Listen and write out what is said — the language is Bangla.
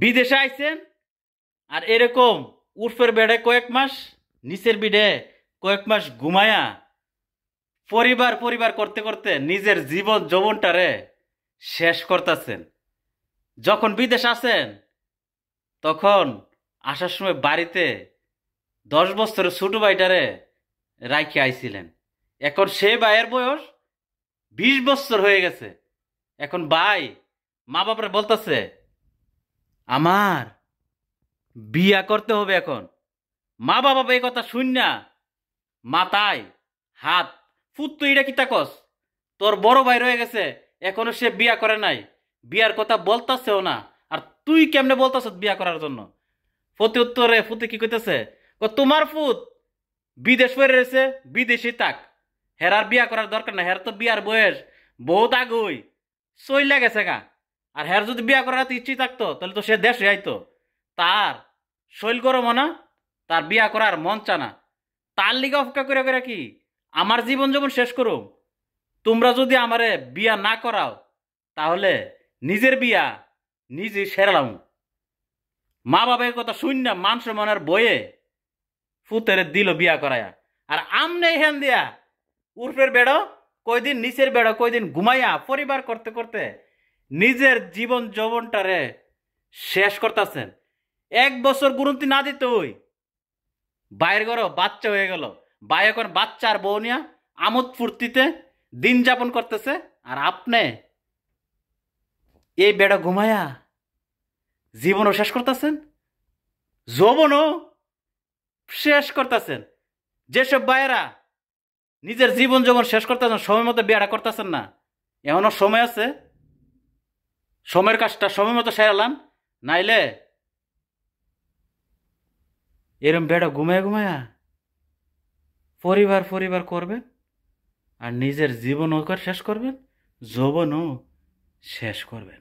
বিদেশে আইছেন আর এরকম উর্ফের বেড়ে কয়েক মাস, নিচের বিডে কয়েক মাস ঘুমায়া পরিবার পরিবার করতে করতে নিজের জীবন যৌবনটারে শেষ করতেছেন। যখন বিদেশ আসেন তখন আসার সময় বাড়িতে 10 বছরের ছোট ভাইটারে রাইখে আইছিলেন। এখন সে ভাইয়ের বয়স 20 বছর হয়ে গেছে। এখন ভাই মা বাপরে বলতেছে আমার বিয়া করতে হবে। এখন মা বাবা এই কথা শুন না মাথায় হাত ফুট, তুই এটা কি তাকস? তোর বড় ভাই রয়ে গেছে, এখনো সে বিয়া করে নাই, বিয়ার কথা বলতাছেও না, আর তুই কেমনে বলতাছ বিয়া করার জন্য? ফতে উত্তরে ফুতে কি কইতেছে, তোমার ফুত বিদেশ পড়ে রয়েছে, বিদেশি তাক, হেরার বিয়া করার দরকার না, হের তো বিয়ার বয়স বহুত আগুই চইলা গেছে গা। আর হের যদি বিয়া করার ইচ্ছে থাকতো তাহলে তো সে দেশে আইতো। তার শৈল গরম না, তার বিয়া করার মন চানা, তার লিগে অপেক্ষা করে করে কি আমার জীবন যেমন শেষ করুম? তোমরা যদি আমারে বিয়া না করাও তাহলে নিজের বিয়া নিজে সেরালাম। মা বাবার কথা শুন না মানুষ মনের বয়ে ফুতের দিল বিয়া করায়া। আর আমনে হেন দিয়া উর্ফের বেড়ো কয়দিন, নিচের বেড়ো কয়দিন ঘুমাইয়া পরিবার করতে করতে নিজের জীবন যৌবনটারে শেষ করতেছেন। 1 বছর গুরুত্ব না দিত ওই বাইরের ঘরে বাচ্চা হয়ে গেল, ভাই এখন বাচ্চা আর বউ নিয়া আমোদ ফুর্তিতে দিন যাপন করতেছে। আর আপনি এই বেড়া ঘুমায়া জীবনও শেষ করতেছেন, যৌবনও শেষ করতেছেন। যেসব ভাইয়েরা নিজের জীবন যৌবন শেষ করতেছেন, সময় মতো বিয়েটা করতেছেন না, এমনও সময় আছে, সময়ের কাজটা সময় মতো সেরালাম, নাইলে এরম বেড়া ঘুমায় ঘুমায়া পরিবার পরিবার করবেন আর নিজের জীবনও শেষ করবেন, যৌবনও শেষ করবেন।